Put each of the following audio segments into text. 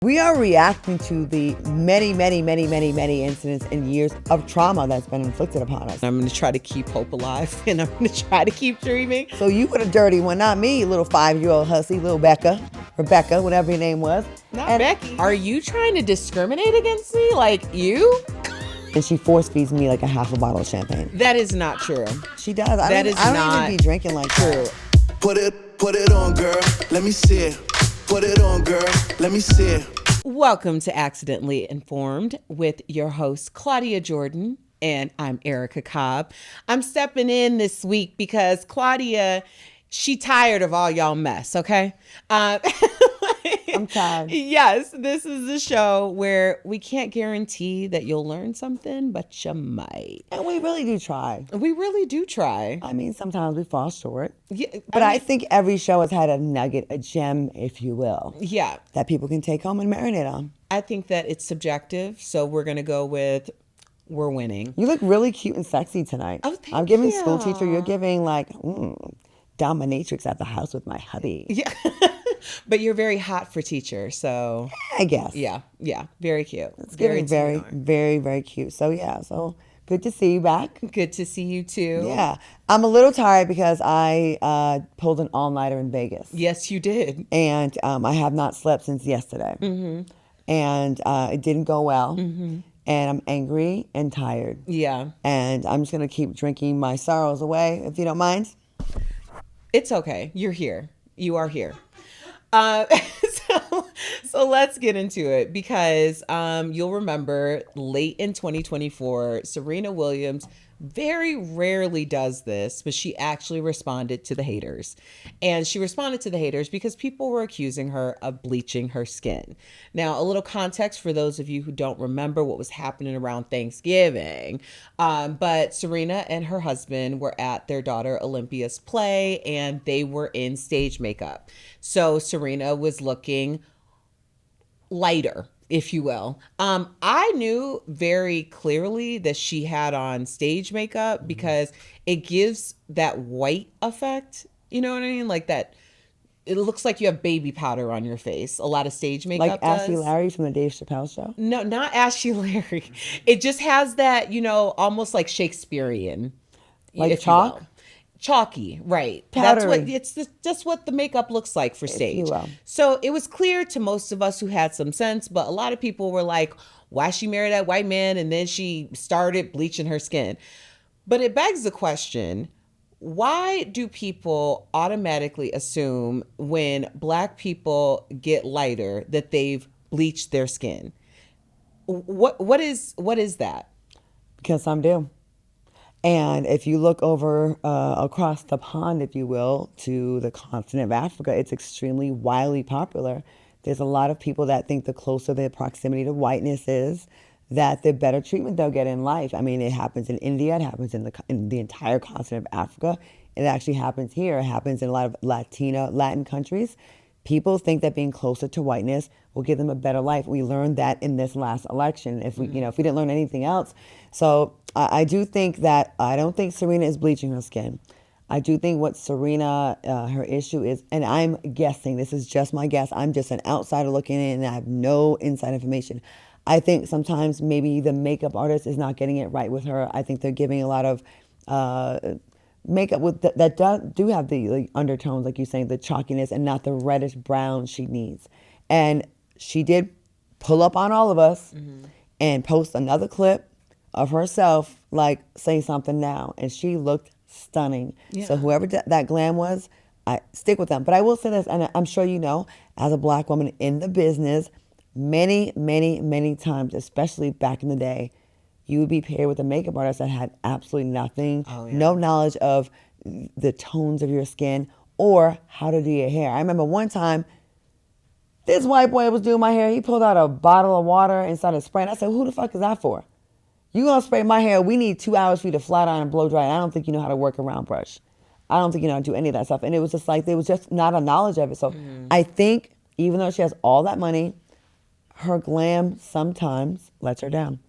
We are reacting to the many incidents and years of trauma that's been inflicted upon us. I'm going to try to keep hope alive, and I'm going to try to keep dreaming. So you were the dirty one, not me, little 5-year-old hussy, little Rebecca, whatever your name was. Not Becky. Are you trying to discriminate against me? Like you? And she force feeds me like a half a bottle of champagne. That is not true. She does. I don't even be drinking like true. Put it on, girl. Let me see it. Put it on, girl. Let me see it. Welcome to Accidentally Informed with your host, Claudia Jordan, and I'm Erica Cobb. I'm stepping in this week because Claudia, she tired of all y'all mess, okay? I'm tired. Yes, this is the show where we can't guarantee that you'll learn something, but you might. And we really do try. We really do try. I mean, sometimes we fall short. Yeah, but I think every show has had a nugget, a gem, if you will. Yeah. That people can take home and marinate on. I think that it's subjective, so we're going to go with we're winning. You look really cute and sexy tonight. Oh, thank you. I'm giving school teacher. You're giving like dominatrix at the house with my hubby. Yeah. But you're very hot for teacher, so I guess. Yeah, very cute. It's very cute. So yeah, so good to see you back. Good to see you too. Yeah, I'm a little tired because I pulled an all-nighter in Vegas. Yes, you did. And I have not slept since yesterday. Mm-hmm. And it didn't go well. Mm-hmm. And I'm angry and tired. Yeah. And I'm just gonna keep drinking my sorrows away, if you don't mind. It's okay. You're here. You are here. So let's get into it because you'll remember late in 2024, Serena Williams very rarely does this, but she actually responded to the haters. And she responded to the haters because people were accusing her of bleaching her skin. Now, a little context for those of you who don't remember what was happening around Thanksgiving. But Serena and her husband were at their daughter Olympia's play and they were in stage makeup. So Serena was looking lighter, if you will. I knew very clearly that she had on stage makeup because it gives that white effect. You know what I mean? Like that. It looks like you have baby powder on your face. A lot of stage makeup like Ashley Larry from the Dave Chappelle show? No, not Ashley Larry. It just has that, almost like Shakespearean. Like chalk? Chalky, right. Powdery. That's what the makeup looks like for stage. So it was clear to most of us who had some sense, but a lot of people were like, why she married that white man and then she started bleaching her skin. But it begs the question, why do people automatically assume when Black people get lighter that they've bleached their skin? What is that? Because some do. And if you look over across the pond, if you will, to the continent of Africa, it's extremely widely popular. There's a lot of people that think the closer their proximity to whiteness is, that the better treatment they'll get in life. I mean, it happens in India. It happens in the entire continent of Africa. It actually happens here. It happens in a lot of Latin countries. People think that being closer to whiteness will give them a better life. We learned that in this last election. If we didn't learn anything else. So I do think that I don't think Serena is bleaching her skin. I do think what Serena, her issue is, and I'm guessing, this is just my guess, I'm just an outsider looking in and I have no inside information. I think sometimes maybe the makeup artist is not getting it right with her. I think they're giving a lot of makeup with that do have the undertones, like you're saying, the chalkiness and not the reddish brown she needs. And she did pull up on all of us and post another clip of herself, like, say something now. And she looked stunning. Yeah. So whoever that glam was, I stick with them. But I will say this, and I'm sure you know, as a Black woman in the business, many times, especially back in the day, you would be paired with a makeup artist that had absolutely nothing, no knowledge of the tones of your skin or how to do your hair. I remember one time, this white boy was doing my hair. He pulled out a bottle of water and started spraying. I said, who the fuck is that for? You gonna spray my hair? We need 2 hours for you to flat iron and blow dry. I don't think you know how to work a round brush. I don't think you know how to do any of that stuff. And it was just like, there was just not a knowledge of it. So I think even though she has all that money, her glam sometimes lets her down.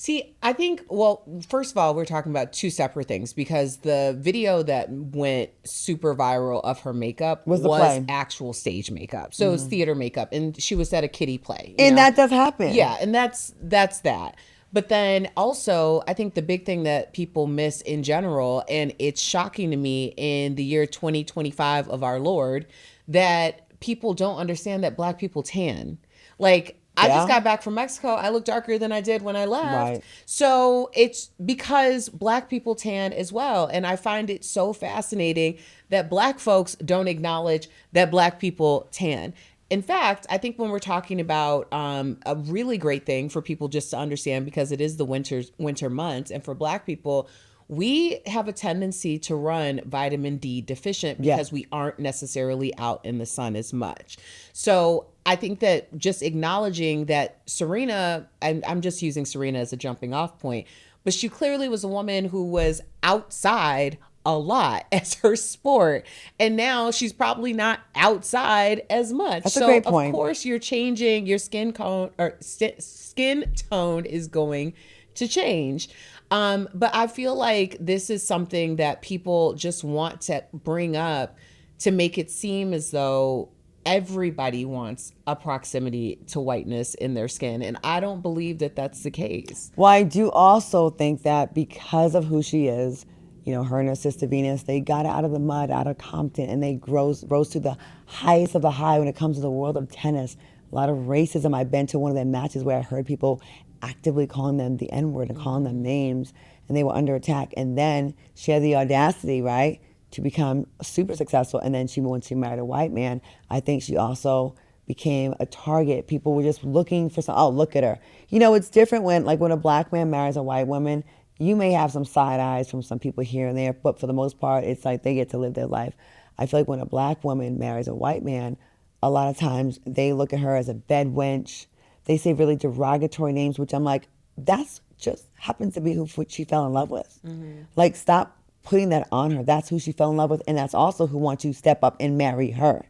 See, I think, well, first of all, we're talking about two separate things because the video that went super viral of her makeup Was the was play. actual stage makeup. So it was theater makeup, and she was at a kiddie play. And that does happen. Yeah, and that's that. But then also, I think the big thing that people miss in general, and it's shocking to me in the year 2025 of our Lord, that people don't understand that Black people tan. Like, I just Yeah. got back from Mexico. I look darker than I did when I left. Right. So it's because Black people tan as well. And I find it so fascinating that Black folks don't acknowledge that Black people tan. In fact, I think when we're talking about a really great thing for people just to understand, because it is the winter months, and for Black people, we have a tendency to run vitamin D deficient Yeah. because we aren't necessarily out in the sun as much. So I think that just acknowledging that Serena, and I'm just using Serena as a jumping off point, but she clearly was a woman who was outside a lot as her sport, and now she's probably not outside as much. That's a so great point. Of course you're changing your skin tone, or skin tone is going to change. But I feel like this is something that people just want to bring up to make it seem as though everybody wants a proximity to whiteness in their skin. And I don't believe that that's the case. Well, I do also think that because of who she is, you know, her and her sister Venus, they got out of the mud, out of Compton, and they rose to the highest of the high when it comes to the world of tennis. A lot of racism. I've been to one of their matches where I heard people actively calling them the N-word and calling them names, and they were under attack. And then she had the audacity, right, to become super successful. And then when she married a white man, I think she also became a target. People were just looking for some, oh, look at her. You know, it's different when a Black man marries a white woman. You may have some side eyes from some people here and there, but for the most part, it's like they get to live their life. I feel like when a Black woman marries a white man, a lot of times they look at her as a bed wench. They say really derogatory names, which I'm like, that's just happens to be who she fell in love with. Mm-hmm. Like, stop putting that on her. That's who she fell in love with, and that's also who wants to step up and marry her.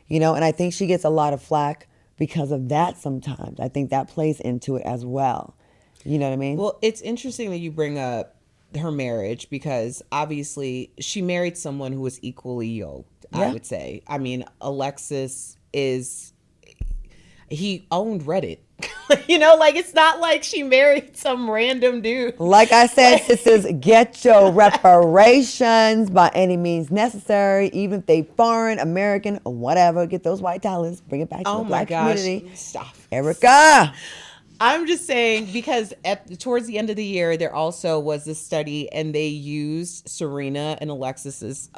You know, and I think she gets a lot of flack because of that sometimes. I think that plays into it as well. You know what I mean? Well, it's interesting that you bring up her marriage because obviously she married someone who was equally yoked, I would say. I mean, Alexis he owned Reddit. You know, like, it's not like she married some random dude. Like I said, sisters, get your reparations by any means necessary, even if they foreign, American, or whatever. Get those white dollars, bring it back to the Black community. Stop. Erica. I'm just saying because towards the end of the year, there also was this study, and they used Serena and Alexis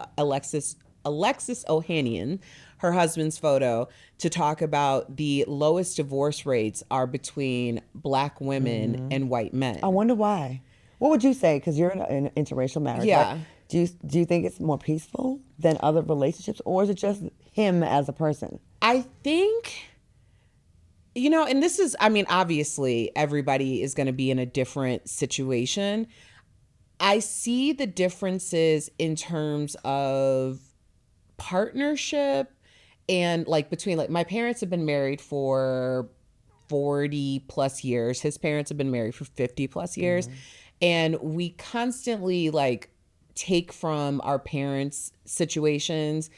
Ohanian, her husband's photo, to talk about the lowest divorce rates are between Black women and white men. I wonder why. What would you say? Because you're in an interracial marriage. Yeah. Like, do you think it's more peaceful than other relationships, or is it just him as a person? I think, you know, and this is, I mean, obviously everybody is going to be in a different situation. I see the differences in terms of partnership and like between, like, my parents have been married for 40 plus years. His parents have been married for 50 plus years. And we constantly like take from our parents' situations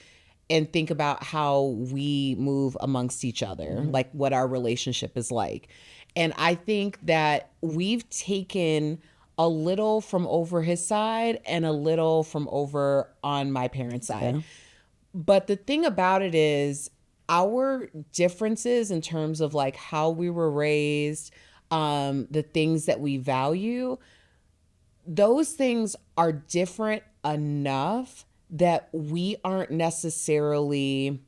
and think about how we move amongst each other, like what our relationship is like. And I think that we've taken a little from over his side and a little from over on my parents' side. Yeah. But the thing about it is our differences in terms of like how we were raised, the things that we value, those things are different enough that we aren't necessarily,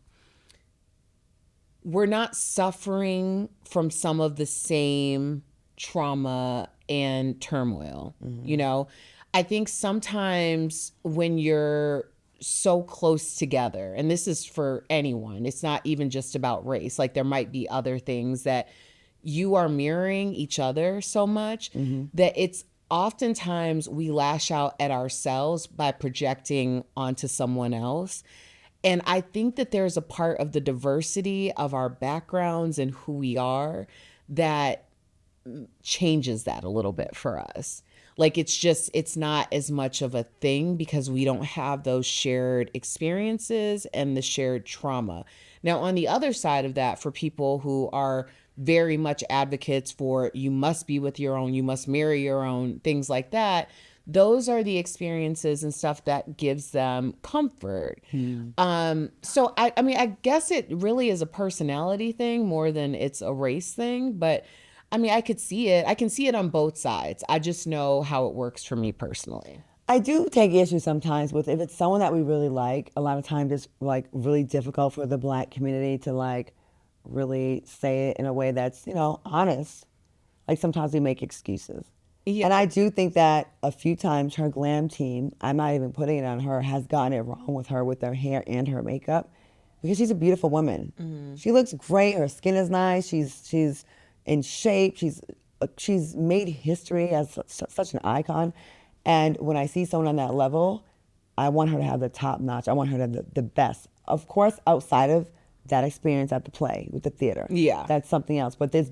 we're not suffering from some of the same trauma and turmoil. You know, I think sometimes when you're so close together, and this is for anyone, it's not even just about race, like there might be other things that you are mirroring each other so much that it's oftentimes we lash out at ourselves by projecting onto someone else. And I think that there's a part of the diversity of our backgrounds and who we are that changes that a little bit for us. Like it's not as much of a thing because we don't have those shared experiences and the shared trauma. Now, on the other side of that, for people who are very much advocates for you must be with your own, you must marry your own, things like that, those are the experiences and stuff that gives them comfort. So I mean, I guess it really is a personality thing more than it's a race thing, but I mean, I could see it. I can see it on both sides. I just know how it works for me personally. I do take issue sometimes with if it's someone that we really like. A lot of times it's like really difficult for the Black community to like really say it in a way that's, you know, honest. Like sometimes we make excuses. Yeah. And I do think that a few times her glam team, I'm not even putting it on her, has gotten it wrong with her with her hair and her makeup because she's a beautiful woman. She looks great. Her skin is nice. She's in shape. She's made history as such an icon. And when I see someone on that level, I want her to have the top notch. I want her to have the best. Of course, outside of that experience at the play with the theater. Yeah. That's something else. But it's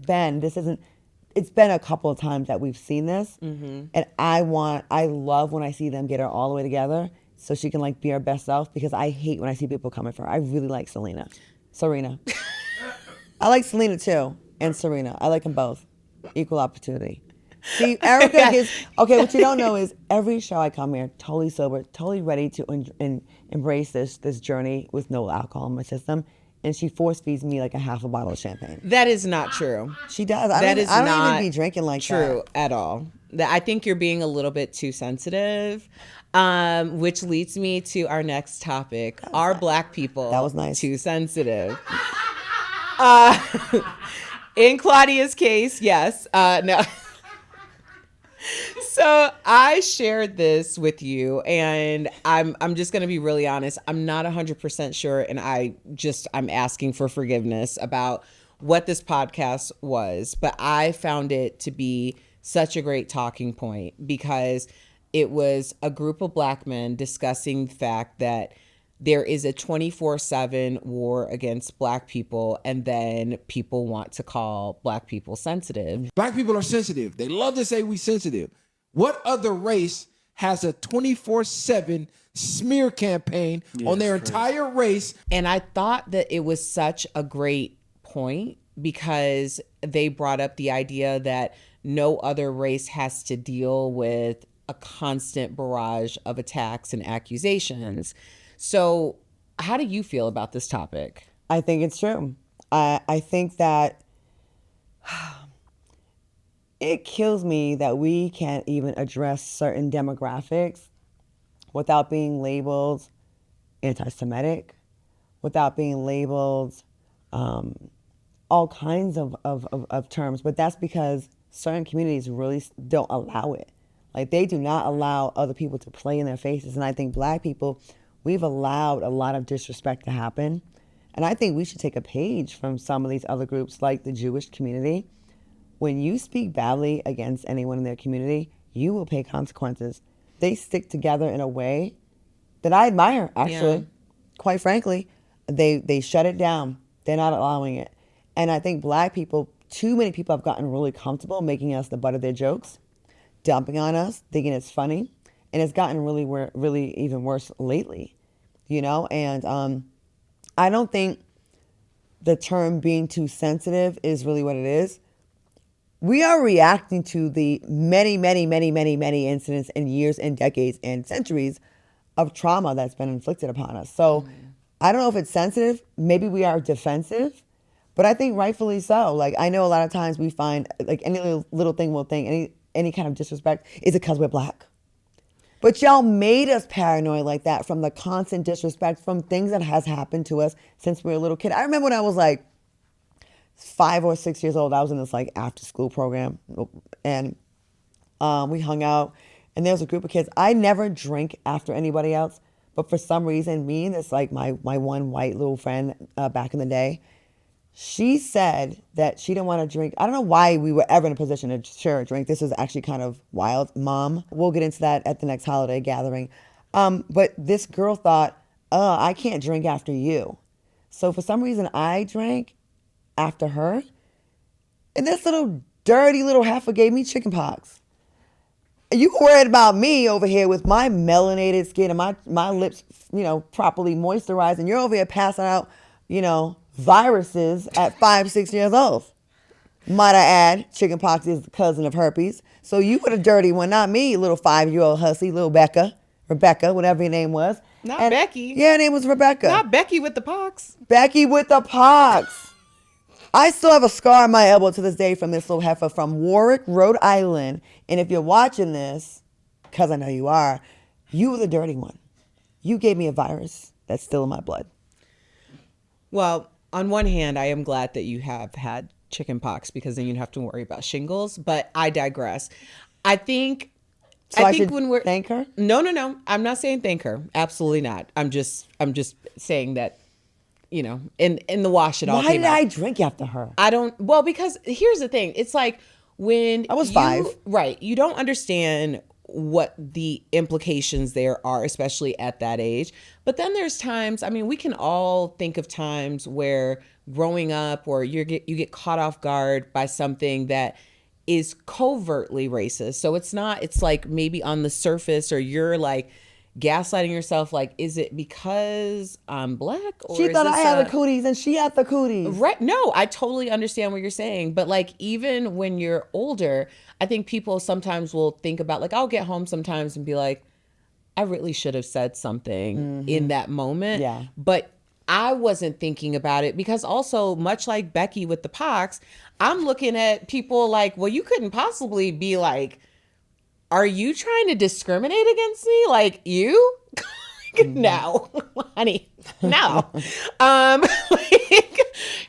been a couple of times that we've seen this. And I love when I see them get her all the way together so she can like be her best self, because I hate when I see people coming for her. I really like Serena. I like Selena too, and Serena. I like them both. Equal opportunity. See, Erica gets, okay, what you don't know is every show I come here, totally sober, totally ready to embrace this journey with no alcohol in my system. And she force feeds me like a half a bottle of champagne. That is not true. She does. That is I don't not even be drinking like true that. at all. I think you're being a little bit too sensitive, which leads me to our next topic. Are Black people That was nice. too sensitive? In Claudia's case, yes. No. So I shared this with you, and I'm just going to be really honest. I'm not 100% sure, and I'm asking for forgiveness about what this podcast was, but I found it to be such a great talking point because it was a group of Black men discussing the fact that there is a 24/7 war against Black people, and then people want to call Black people sensitive. Black people are sensitive. They love to say we sensitive. What other race has a 24/7 smear campaign on their entire race? And I thought that it was such a great point because they brought up the idea that no other race has to deal with a constant barrage of attacks and accusations. So how do you feel about this topic? I think it's true. I think that it kills me that we can't even address certain demographics without being labeled anti-Semitic, without being labeled all kinds of terms. But that's because certain communities really don't allow it. Like, they do not allow other people to play in their faces. And I think Black people, we've allowed a lot of disrespect to happen. And I think we should take a page from some of these other groups, like the Jewish community. When you speak badly against anyone in their community, you will pay consequences. They stick together in a way that I admire, actually. Yeah. Quite frankly, they shut it down. They're not allowing it. And I think Black people, too many people have gotten really comfortable making us the butt of their jokes, dumping on us, thinking it's funny. And it's gotten really even worse lately, you know? And I don't think the term being too sensitive is really what it is. We are reacting to the many incidents and years and decades and centuries of trauma that's been inflicted upon us. So I don't know if it's sensitive. Maybe we are defensive, but I think rightfully so. Like, I know a lot of times we find like any little thing we'll think, any kind of disrespect, is it because we're Black? But y'all made us paranoid like that from the constant disrespect, from things that has happened to us since we were a little kid. I remember when I was like 5 or 6 years old, I was in this like after school program, and we hung out, and there was a group of kids. I never drink after anybody else, but for some reason, me and this like my one white little friend back in the day, she said that she didn't want to drink. I don't know why we were ever in a position to share a drink. This is actually kind of wild. Mom, we'll get into that at the next holiday gathering. But this girl thought, I can't drink after you. So for some reason, I drank after her. And this little dirty little heifer gave me chicken pox. You worried about me over here with my melanated skin and my lips, properly moisturized, and you're over here passing out, viruses at 5-6 years old. Might I add, chicken pox is the cousin of herpes. So you were the dirty one, not me, little 5-year-old hussy, little Rebecca, whatever your name was. Not Becky. Yeah, her name was Rebecca. Not Becky with the pox. Becky with the pox. I still have a scar on my elbow to this day from this little heifer from Warwick, Rhode Island. And if you're watching this, because I know you are, you were the dirty one. You gave me a virus that's still in my blood. Well, on one hand, I am glad that you have had chicken pox because then you don't have to worry about shingles. But I digress. I think when we're thank her. No. I'm not saying thank her. Absolutely not. I'm just saying that. In the wash it all. Why did I drink after her? Well, because here's the thing. It's like when I was 5. Right. You don't understand what the implications there are, especially at that age. But then there's times, we can all think of times where growing up or you get caught off guard by something that is covertly racist. So it's like maybe on the surface or you're like, gaslighting yourself, like, is it because I'm black? Or she thought I had the cooties and she had the cooties. Right. No, I totally understand what you're saying. But like, even when you're older, I think people sometimes will think about, like, I'll get home sometimes and be like, I really should have said something in that moment. Yeah. But I wasn't thinking about it because also, much like Becky with the pox, I'm looking at people like, well, you couldn't possibly be like, are you trying to discriminate against me? Like, you? No, honey, no.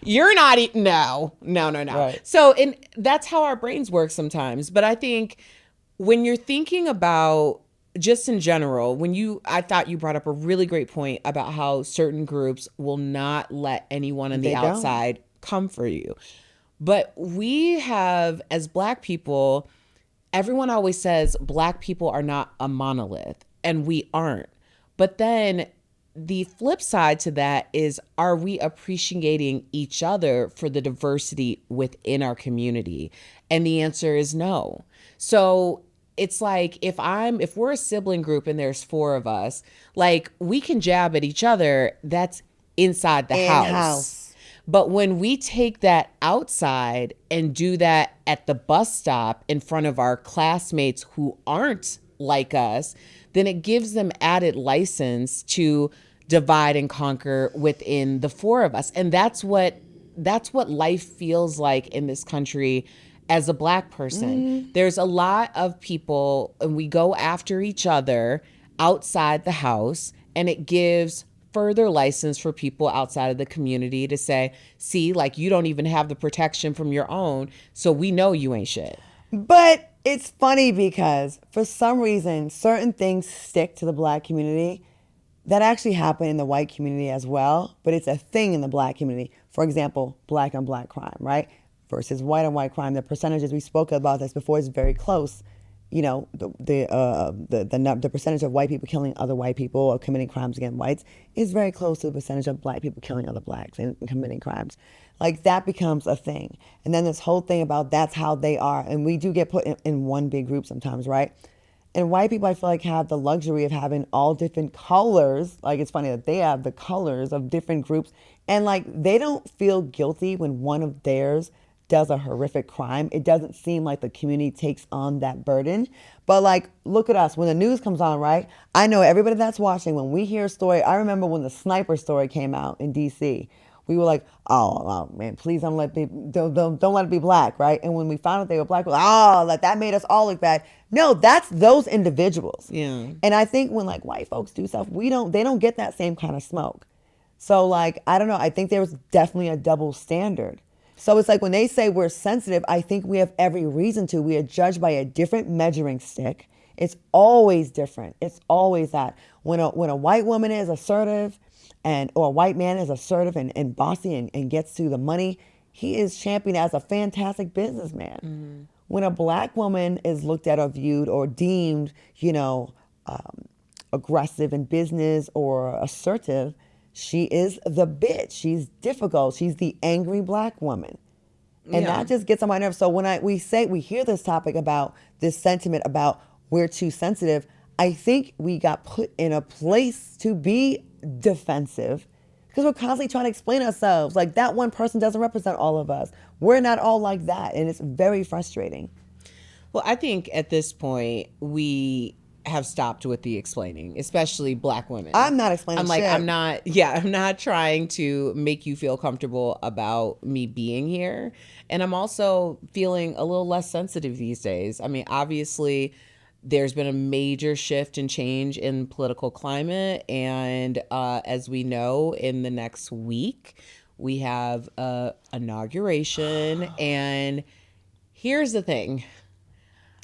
You're not, no. Right. So, and that's how our brains work sometimes. But I think when you're thinking about just in general, I thought you brought up a really great point about how certain groups will not let anyone on the outside come for you. But we have, as Black people, everyone always says Black people are not a monolith, and we aren't. But then the flip side to that is, are we appreciating each other for the diversity within our community? And the answer is no. So it's like, if we're a sibling group and there's 4 of us, like, we can jab at each other. That's inside the house. But when we take that outside and do that at the bus stop in front of our classmates who aren't like us, then it gives them added license to divide and conquer within the 4 of us. And that's what life feels like in this country as a Black person. There's a lot of people, and we go after each other outside the house, and it gives further license for people outside of the community to say, see, like, you don't even have the protection from your own, so we know you ain't shit. But it's funny because for some reason, certain things stick to the Black community that actually happen in the white community as well, but it's a thing in the Black community. For example, Black on Black crime, right? Versus white on white crime. The percentages, we spoke about this before, is very close. The percentage of white people killing other white people or committing crimes against whites is very close to the percentage of Black people killing other Blacks and committing crimes. Like, that becomes a thing. And then this whole thing about that's how they are. And we do get put in one big group sometimes, right? And white people, I feel like, have the luxury of having all different colors. Like, it's funny that they have the colors of different groups. And, like, they don't feel guilty when one of theirs does a horrific crime. It doesn't seem like the community takes on that burden. But, like, look at us. When the news comes on, right? I know everybody that's watching, when we hear a story, I remember when the sniper story came out in D.C., we were like, oh man, please don't let it be Black, right? And when we found out they were Black, we were like, like, that made us all look bad. No, that's those individuals. Yeah. And I think when, like, white folks do stuff, they don't get that same kind of smoke. So, like, I don't know. I think there was definitely a double standard. So it's like when they say we're sensitive, I think we have every reason to. We are judged by a different measuring stick. It's always different. It's always that. When a white woman is assertive or a white man is assertive and bossy and gets to the money, he is championed as a fantastic businessman. Mm-hmm. When a Black woman is looked at or viewed or deemed, aggressive in business or assertive, she is the bitch. She's difficult. She's the angry Black woman. And that just gets on my nerves. So when we hear this topic about this sentiment about we're too sensitive, I think we got put in a place to be defensive because we're constantly trying to explain ourselves. Like that one person doesn't represent all of us. We're not all like that. And it's very frustrating. Well, I think at this point we have stopped with the explaining, especially Black women. I'm not explaining shit. I'm not trying to make you feel comfortable about me being here. And I'm also feeling a little less sensitive these days. I mean, obviously there's been a major shift and change in political climate. And as we know, in the next week, we have inauguration. And here's the thing.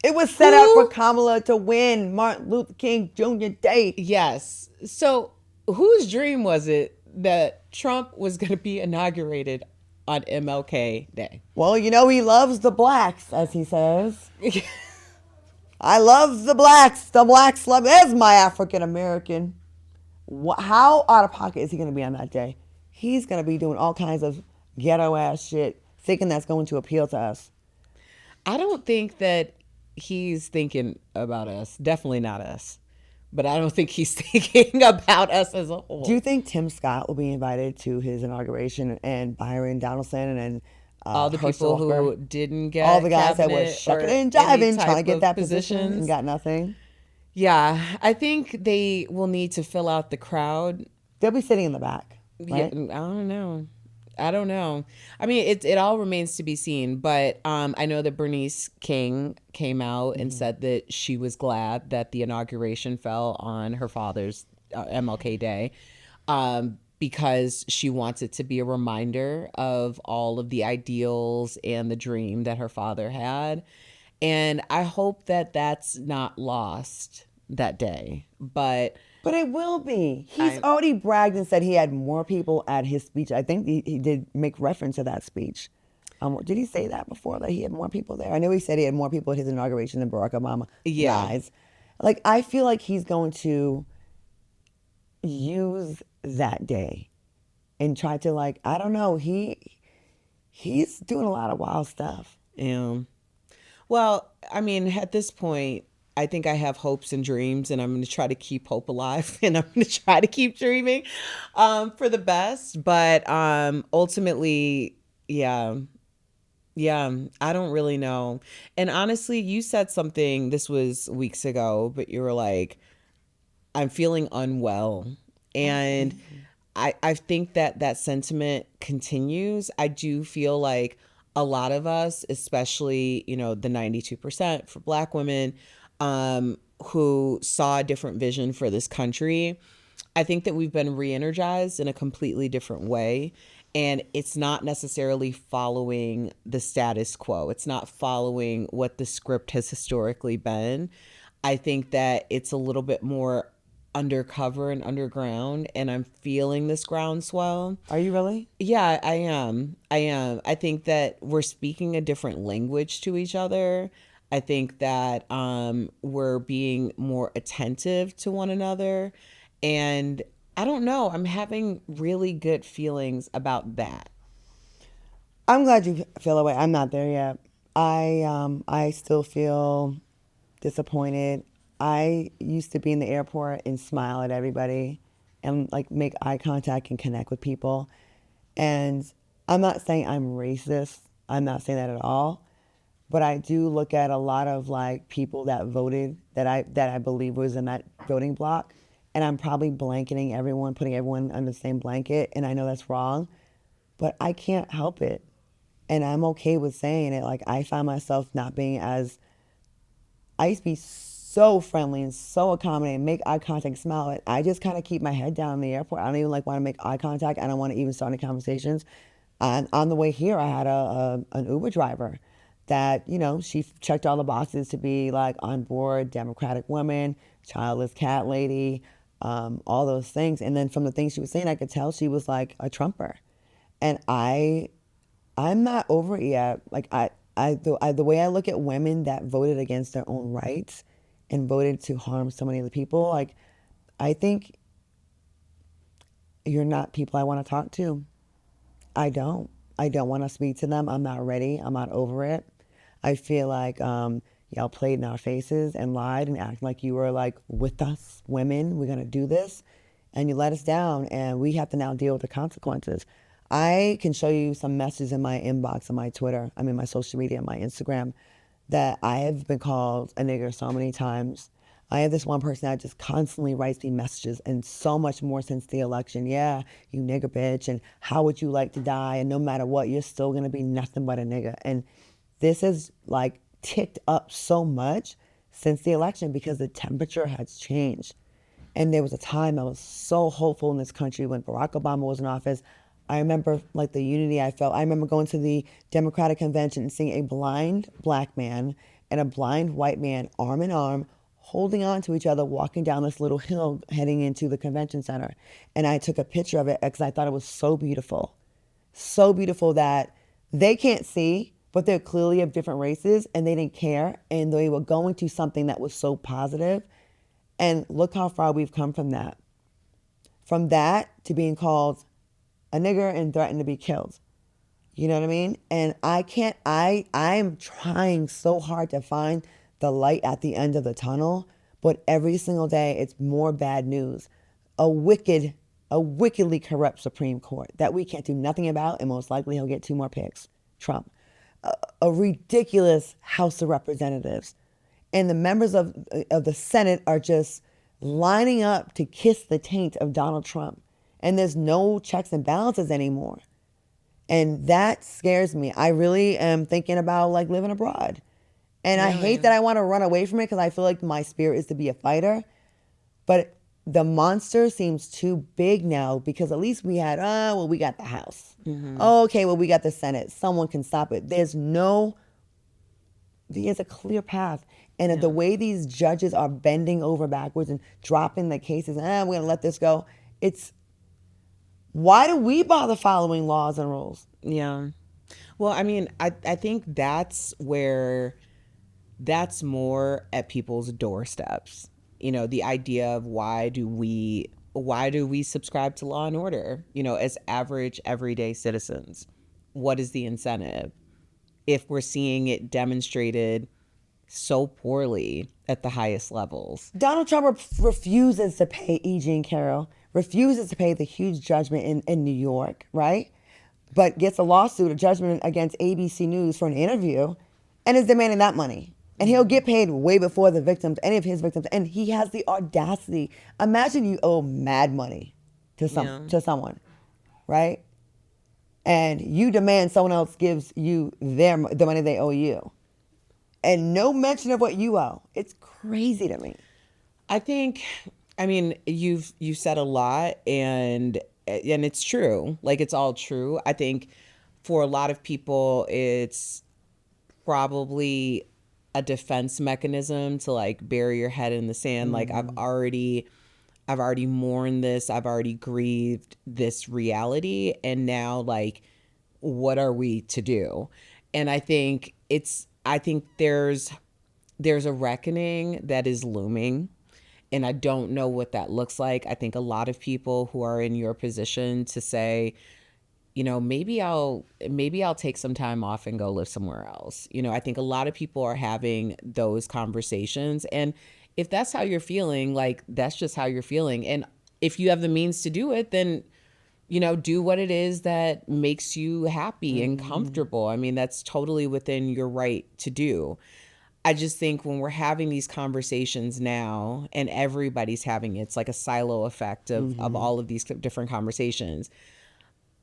It was set up for Kamala to win Martin Luther King Jr. Day. Yes. So whose dream was it that Trump was going to be inaugurated on MLK Day? Well, you know, he loves the blacks, as he says. I love the blacks. The blacks love. There's my African American. How out of pocket is he going to be on that day? He's going to be doing all kinds of ghetto ass shit, thinking that's going to appeal to us. I don't think that he's thinking about us. Definitely not us. But I don't think he's thinking about us as a whole. Do you think Tim Scott will be invited to his inauguration, and Byron Donaldson and all the people who didn't get all the guys that were shucking and jiving trying to get that position positions and got nothing? Yeah, I think they will need to fill out the crowd. They'll be sitting in the back, right? Yeah, I don't know. I mean, it all remains to be seen. But I know that Bernice King came out and said that she was glad that the inauguration fell on her father's MLK Day because she wants it to be a reminder of all of the ideals and the dream that her father had. And I hope that that's not lost that day. But it will be. He's already bragged and said he had more people at his speech. I think he did make reference to that speech. Did he say that before, that he had more people there? I know he said he had more people at his inauguration than Barack Obama. Yeah. Guys. Like, I feel like he's going to use that day and try to, like, I don't know. He's doing a lot of wild stuff. Yeah. Well, I mean, at this point, I think I have hopes and dreams, and I'm going to try to keep hope alive, and I'm going to try to keep dreaming for the best. But ultimately, yeah, I don't really know. And honestly, you said something, this was weeks ago, but you were like, I'm feeling unwell. And I think that sentiment continues. I do feel like a lot of us, especially, you know, the 92% for Black women, who saw a different vision for this country, I think that we've been re-energized in a completely different way. And it's not necessarily following the status quo. It's not following what the script has historically been. I think that it's a little bit more undercover and underground, and I'm feeling this groundswell. Are you really? Yeah, I am. I think that we're speaking a different language to each other. I think that we're being more attentive to one another. And I don't know, I'm having really good feelings about that. I'm glad you feel that way. I'm not there yet. I still feel disappointed. I used to be in the airport and smile at everybody and like make eye contact and connect with people. And I'm not saying I'm racist. I'm not saying that at all. But I do look at a lot of like people that voted that I believe was in that voting block, and I'm probably blanketing everyone, putting everyone under the same blanket, and I know that's wrong, but I can't help it. And I'm okay with saying it. Like, I find myself not being as, I used to be so friendly and so accommodating, make eye contact, smile. I just kind of keep my head down in the airport. I don't even like want to make eye contact. I don't want to even start any conversations. On the way here, I had an Uber driver that, you know, she checked all the boxes to be like on board, Democratic woman, childless cat lady, all those things. And then from the things she was saying, I could tell she was like a Trumper. And I'm not over it yet. Like the way I look at women that voted against their own rights and voted to harm so many other people, like, I think you're not people I want to talk to. I don't. I don't want to speak to them. I'm not ready. I'm not over it. I feel like y'all played in our faces and lied and acted like you were like with us, women. We're going to do this. And you let us down, and we have to now deal with the consequences. I can show you some messages in my inbox on my Twitter, my social media, my Instagram, that I have been called a nigger so many times. I have this one person that just constantly writes me messages, and so much more since the election. Yeah, you nigger bitch, and how would you like to die? And no matter what, you're still gonna be nothing but a nigger. And this has like ticked up so much since the election because the temperature has changed. And there was a time I was so hopeful in this country when Barack Obama was in office. I remember like the unity I felt. I remember going to the Democratic convention and seeing a blind black man and a blind white man arm in arm holding on to each other, walking down this little hill heading into the convention center. And I took a picture of it because I thought it was so beautiful. So beautiful that they can't see, but they're clearly of different races and they didn't care. And they were going to something that was so positive. And look how far we've come from that. From that to being called a nigger and threatened to be killed. You know what I mean? And I'm trying so hard to find the light at the end of the tunnel, but every single day it's more bad news. A wickedly corrupt Supreme Court that we can't do nothing about, and most likely he'll get 2 more picks, Trump. A ridiculous House of Representatives. And the members of the Senate are just lining up to kiss the taint of Donald Trump. And there's no checks and balances anymore. And that scares me. I really am thinking about like living abroad. And I hate that I want to run away from it because I feel like my spirit is to be a fighter. But the monster seems too big now because at least we had, we got the House. Mm-hmm. Oh, okay, well, we got the Senate. Someone can stop it. There's a clear path. And the way these judges are bending over backwards and dropping the cases, we're going to let this go. Why do we bother following laws and rules? Yeah. Well, I think that's more at people's doorsteps. The idea of why do we subscribe to law and order, as average everyday citizens? What is the incentive if we're seeing it demonstrated so poorly at the highest levels? Donald Trump refuses to pay E.G. and Carroll, refuses to pay the huge judgment in New York, right? But gets a judgment against ABC News for an interview and is demanding that money. And he'll get paid way before the victims, any of his victims. And he has the audacity. Imagine you owe mad money to someone, right? And you demand someone else gives you the money they owe you. And no mention of what you owe. It's crazy to me. I think, you've said a lot and it's true. Like, it's all true. I think for a lot of people, it's probably a defense mechanism to like bury your head in the sand. Like, I've already mourned this. I've already grieved this reality. And now, like, what are we to do? And I think there's a reckoning that is looming. And I don't know what that looks like. I think a lot of people who are in your position to say, maybe I'll take some time off and go live somewhere else. I think a lot of people are having those conversations. And if that's how you're feeling, like, that's just how you're feeling. And if you have the means to do it, then, do what it is that makes you happy and comfortable. That's totally within your right to do. I just think when we're having these conversations now and everybody's having it, it's like a silo effect of all of these different conversations.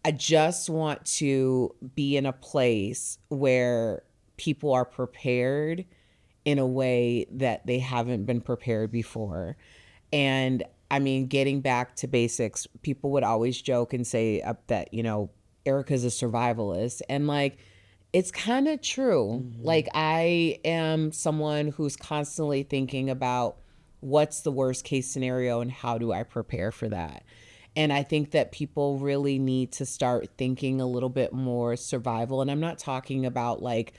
I just want to be in a place where people are prepared in a way that they haven't been prepared before. And getting back to basics, people would always joke and say that, Erica's a survivalist. And like, it's kind of true. Like, I am someone who's constantly thinking about what's the worst case scenario and how do I prepare for that? And I think that people really need to start thinking a little bit more survival. And I'm not talking about like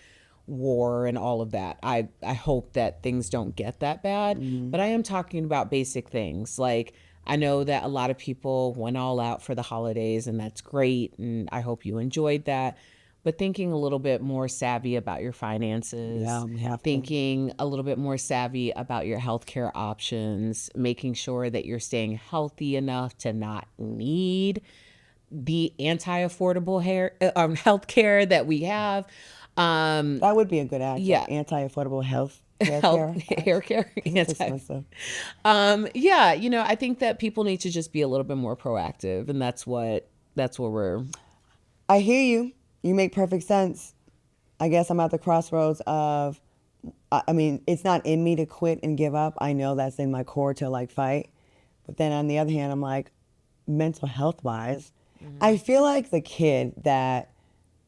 war and all of that. I hope that things don't get that bad, but I am talking about basic things like I know that a lot of people went all out for the holidays, and that's great. And I hope you enjoyed that. But thinking a little bit more savvy about your finances, Yeah, we have to. thinking a little bit more savvy about your healthcare options, making sure that you're staying healthy enough to not need the anti-affordable healthcare that we have. That would be a good ad. Yeah. Anti-affordable health care. Hair care. It's expensive. Yeah, I think that people need to just be a little bit more proactive, and that's what we're. I hear you. You make perfect sense. I guess I'm at the crossroads of, I mean, it's not in me to quit and give up. I know that's in my core to like fight. But then on the other hand, I'm like, mental health wise, I feel like the kid that,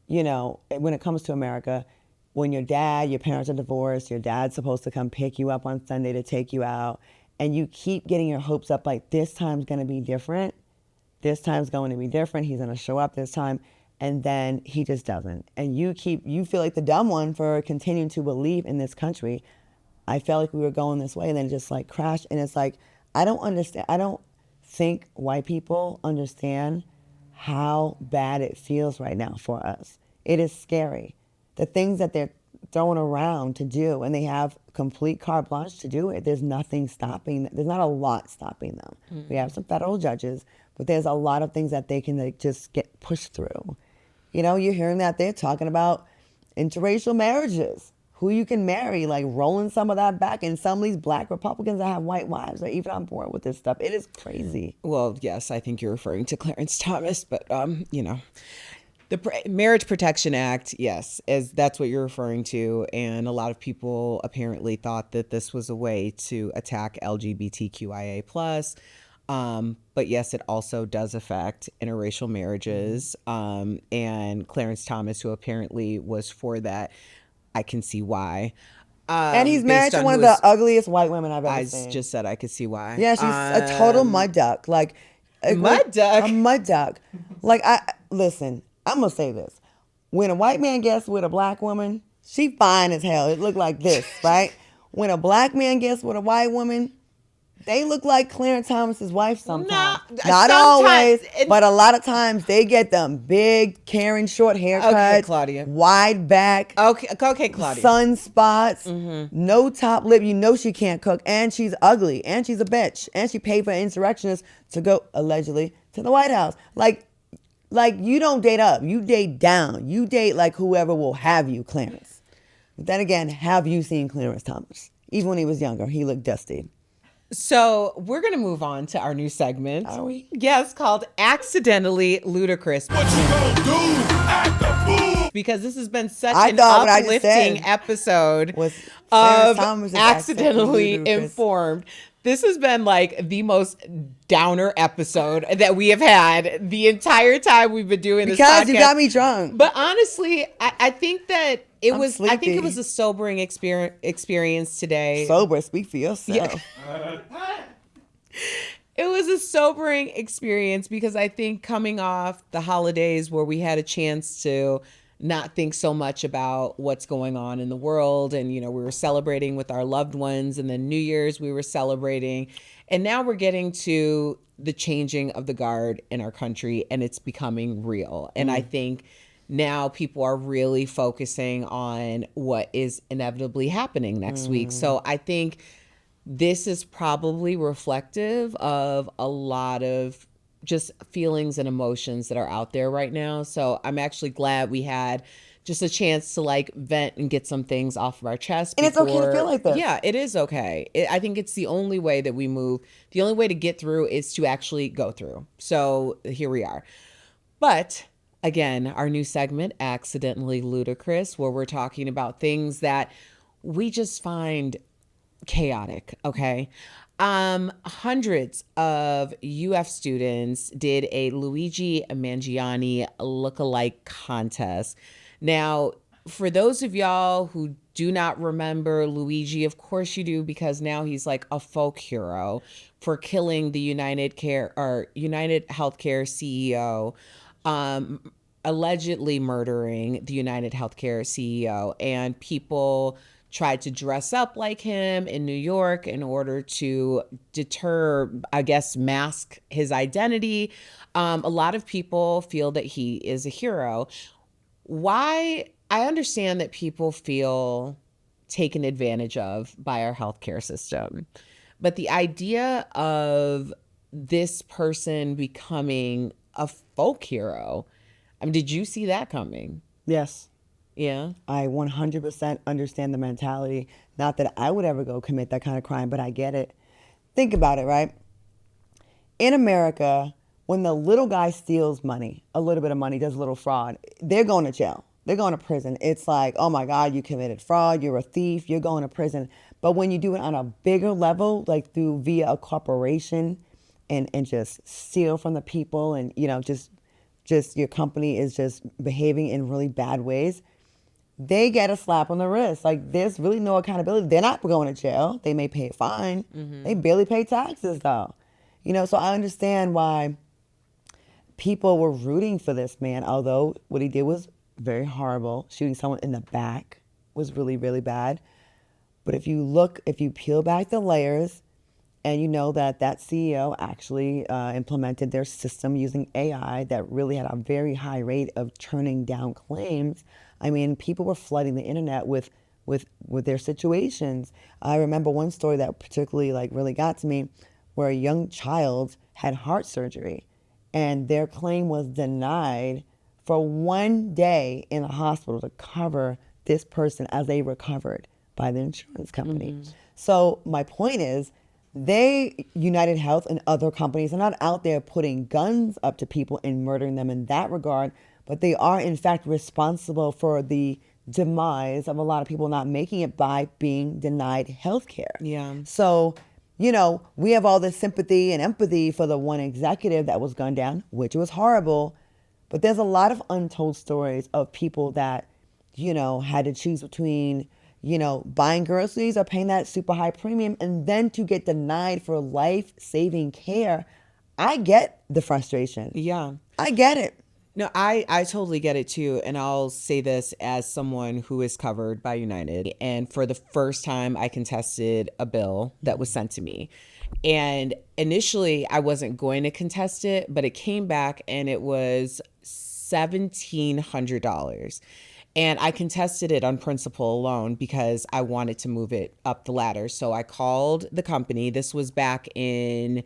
when it comes to America, when your parents are divorced, your dad's supposed to come pick you up on Sunday to take you out, and you keep getting your hopes up like this time's going to be different. This time's going to be different. He's going to show up this time. And then he just doesn't. And you feel like the dumb one for continuing to believe in this country. I felt like we were going this way and then just like crashed. And it's like, I don't understand. I don't think white people understand how bad it feels right now for us. It is scary. The things that they're throwing around to do, and they have complete carte blanche to do it. There's nothing stopping them. There's not a lot stopping them. Mm-hmm. We have some federal judges, but there's a lot of things that they can like, just get pushed through. You're hearing that they're talking about interracial marriages, who you can marry, like rolling some of that back. And some of these black Republicans that have white wives are even on board with this stuff. It is crazy. Well, yes, I think you're referring to Clarence Thomas, but the Marriage Protection Act, yes, that's what you're referring to. And a lot of people apparently thought that this was a way to attack LGBTQIA+. But yes, it also does affect interracial marriages. And Clarence Thomas, who apparently was for that, I can see why. And he's married to one of the ugliest white women I've ever seen. I just said I could see why. Yeah, she's a total mud duck. Like a mud duck. Like listen, I'm gonna say this: when a white man gets with a black woman, she fine as hell. It looked like this, right? When a black man gets with a white woman, they look like Clarence Thomas's wife sometimes. Not always, but a lot of times they get them big Karen short haircuts, okay, Claudia. Wide back, okay, Claudia. Sunspots, no top lip. You know she can't cook, and she's ugly, and she's a bitch, and she paid for insurrectionists to go allegedly to the White House. Like you don't date up, you date down. You date like whoever will have you, Clarence. But then again, have you seen Clarence Thomas? Even when he was younger, he looked dusty. So we're going to move on to our new segment. Are we? Yes, called Accidentally Ludicrous. What you gonna do? Act a fool. Because this has been such an uplifting episode of Accidentally Informed. This has been like the most downer episode that we have had the entire time we've been doing this podcast. Because you got me drunk. But honestly, I think that I think it was a sobering experience today. Sober, speak for yourself. Yeah. It was a sobering experience because I think coming off the holidays where we had a chance to not think so much about what's going on in the world, and we were celebrating with our loved ones, and then New Year's we were celebrating, and now we're getting to the changing of the guard in our country, and it's becoming real. And I think now people are really focusing on what is inevitably happening next week. So I think this is probably reflective of a lot of just feelings and emotions that are out there right now. So I'm actually glad we had just a chance to like vent and get some things off of our chest. And it's okay to feel like this. Yeah, it is okay. I think it's the only way that we move. The only way to get through is to actually go through. So here we are. But again, our new segment, Accidentally Ludicrous, where we're talking about things that we just find chaotic, okay? Hundreds of UF students did a Luigi Mangione lookalike contest. Now, for those of y'all who do not remember Luigi, of course you do, because now he's like a folk hero for killing the United Healthcare CEO, allegedly murdering the United Healthcare CEO, and people tried to dress up like him in New York in order to deter, I guess, mask his identity. A lot of people feel that he is a hero. Why? I understand that people feel taken advantage of by our healthcare system. But the idea of this person becoming a folk hero, I mean, did you see that coming? Yes. Yeah. I 100% understand the mentality. Not that I would ever go commit that kind of crime, but I get it. Think about it, right? In America, when the little guy steals money, a little bit of money, does a little fraud, they're going to jail. They're going to prison. It's like, oh my God, you committed fraud, you're a thief, you're going to prison. But when you do it on a bigger level, like through via a corporation and just steal from the people and, you know, just your company is just behaving in really bad ways, they get a slap on the wrist. Like, there's really no accountability. They're not going to jail. They may pay a fine. They barely pay taxes, though. You know, so I understand why people were rooting for this man, although what he did was very horrible. Shooting someone in the back was really, really bad. But if you peel back the layers and you know that CEO actually implemented their system using AI that really had a very high rate of turning down claims. I mean, people were flooding the internet with their situations. I remember one story that particularly really got to me, where a young child had heart surgery and their claim was denied for 1 day in a hospital to cover this person as they recovered by the insurance company. So my point is, United Health and other companies are not out there putting guns up to people and murdering them in that regard, but they are in fact responsible for the demise of a lot of people not making it by being denied health care. Yeah. So, you know, we have all this sympathy and empathy for the one executive that was gunned down, which was horrible. But there's a lot of untold stories of people that, you know, had to choose between, you know, buying groceries or paying that super high premium and then to get denied for life-saving care. I get the frustration. Yeah. I get it. No, I totally get it too. And I'll say this as someone who is covered by United. And for the first time, I contested a bill that was sent to me. And initially, I wasn't going to contest it, but it came back and it was $1,700. And I contested it on principle alone because I wanted to move it up the ladder. So I called the company. This was back in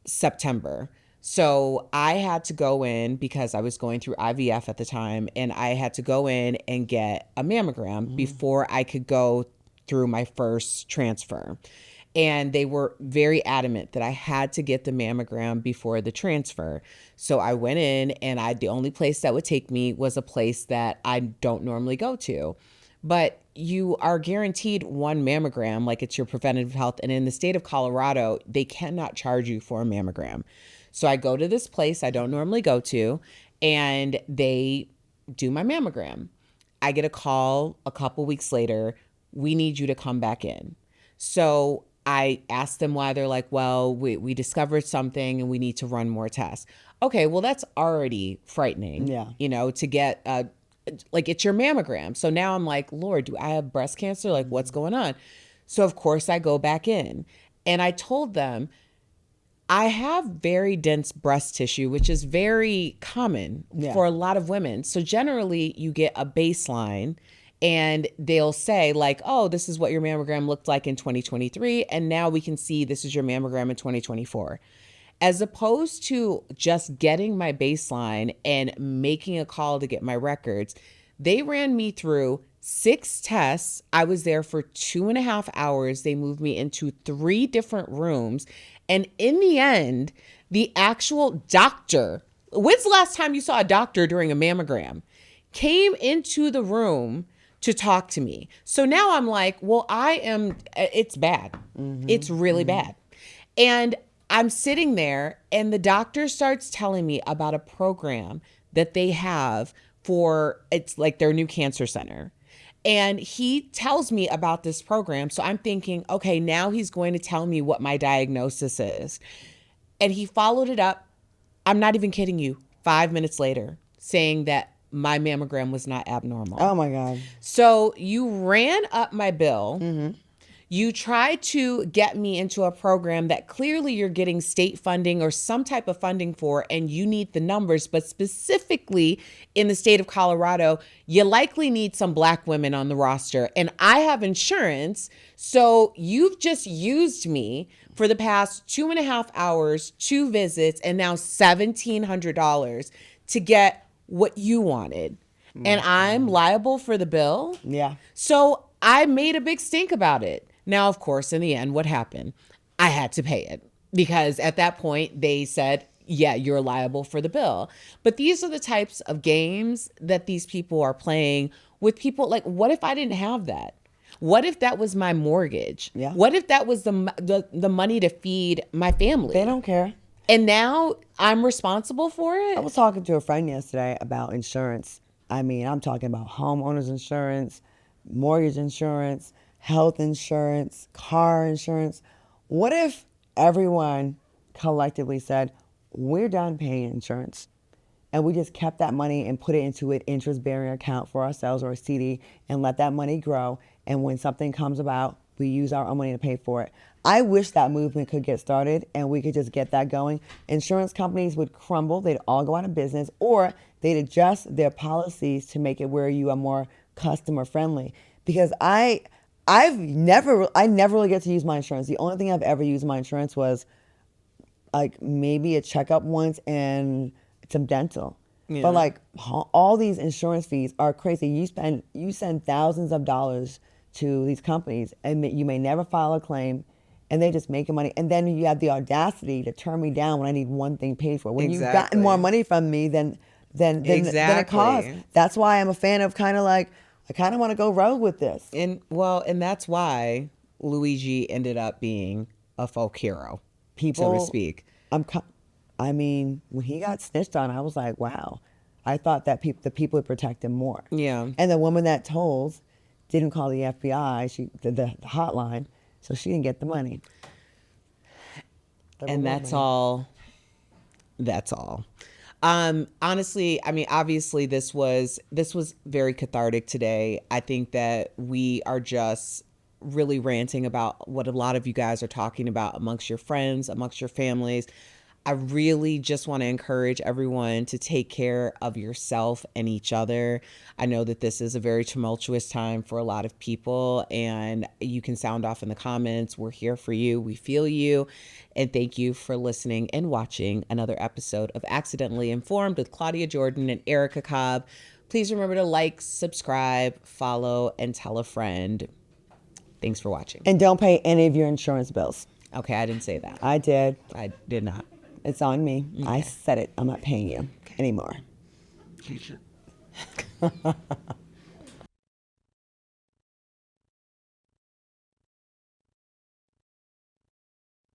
September. So I had to go in because I was going through IVF at the time, and I had to go in and get a mammogram before I could go through my first transfer. And they were very adamant that I had to get the mammogram before the transfer. So I went in, and the only place that would take me was a place that I don't normally go to. But you are guaranteed one mammogram, like it's your preventative health. And in the state of Colorado, they cannot charge you for a mammogram. So I go to this place I don't normally go to, and they do my mammogram. I get a call a couple weeks later, we need you to come back in. So I asked them why. They're like, well, we discovered something and we need to run more tests. Okay, well, that's already frightening, you know, to get, it's your mammogram. So now I'm like, Lord, do I have breast cancer? Like, what's going on? So of course I go back in, and I told them, I have very dense breast tissue, which is very common for a lot of women. So generally you get a baseline and they'll say like, oh, this is what your mammogram looked like in 2023. And now we can see this is your mammogram in 2024. As opposed to just getting my baseline and making a call to get my records, they ran me through 6 tests. I was there for 2.5 hours. They moved me into 3 different rooms. And in the end, the actual doctor, when's the last time you saw a doctor during a mammogram, came into the room to talk to me. So now I'm like, well, it's bad. It's really bad. And I'm sitting there, and the doctor starts telling me about a program that they have it's like their new cancer center. And he tells me about this program. So I'm thinking, okay, now he's going to tell me what my diagnosis is. And he followed it up. I'm not even kidding you. 5 minutes later, saying that my mammogram was not abnormal. Oh my God. So you ran up my bill. You tried to get me into a program that clearly you're getting state funding or some type of funding for, and you need the numbers. But specifically in the state of Colorado, you likely need some Black women on the roster. And I have insurance. So you've just used me for the past 2.5 hours, 2 visits, and now $1,700 to get what you wanted. And I'm liable for the bill. Yeah. So I made a big stink about it. Now, of course, in the end, what happened? I had to pay it because at that point they said, yeah, you're liable for the bill. But these are the types of games that these people are playing with people. Like, what if I didn't have that? What if that was my mortgage? Yeah. What if that was the money to feed my family? They don't care. And now I'm responsible for it? I was talking to a friend yesterday about insurance. I mean, I'm talking about homeowners insurance, mortgage insurance, health insurance, car insurance. What if everyone collectively said, we're done paying insurance, and we just kept that money and put it into an interest-bearing account for ourselves or a CD and let that money grow, and when something comes about, we use our own money to pay for it. I wish that movement could get started and we could just get that going. Insurance companies would crumble. They'd all go out of business, or they'd adjust their policies to make it where you are more customer friendly. Because I never really get to use my insurance. The only thing I've ever used my insurance was like maybe a checkup once and some dental. Yeah. But like all these insurance fees are crazy. You send thousands of dollars to these companies and you may never file a claim, and they just making money. And then you have the audacity to turn me down when I need one thing paid for. When you've gotten more money from me than it costs. That's why I'm a fan of kind of like, I kind of want to go rogue with this. And that's why Luigi ended up being a folk hero, so to speak. I mean, when he got snitched on, I was like, wow. I thought that the people would protect him more. Yeah. And the woman that told didn't call the FBI, the hotline, so she didn't get the money. And that's all. That's all. Honestly, I mean, obviously this was very cathartic today. I think that we are just really ranting about what a lot of you guys are talking about amongst your friends, amongst your families. I really just want to encourage everyone to take care of yourself and each other. I know that this is a very tumultuous time for a lot of people, and you can sound off in the comments. We're here for you. We feel you. And thank you for listening and watching another episode of Accidentally Informed with Claudia Jordan and Erica Cobb. Please remember to like, subscribe, follow, and tell a friend. Thanks for watching. And don't pay any of your insurance bills. Okay, I didn't say that. I did. I did not. It's on me. Okay. I said it. I'm not paying you anymore. Teacher.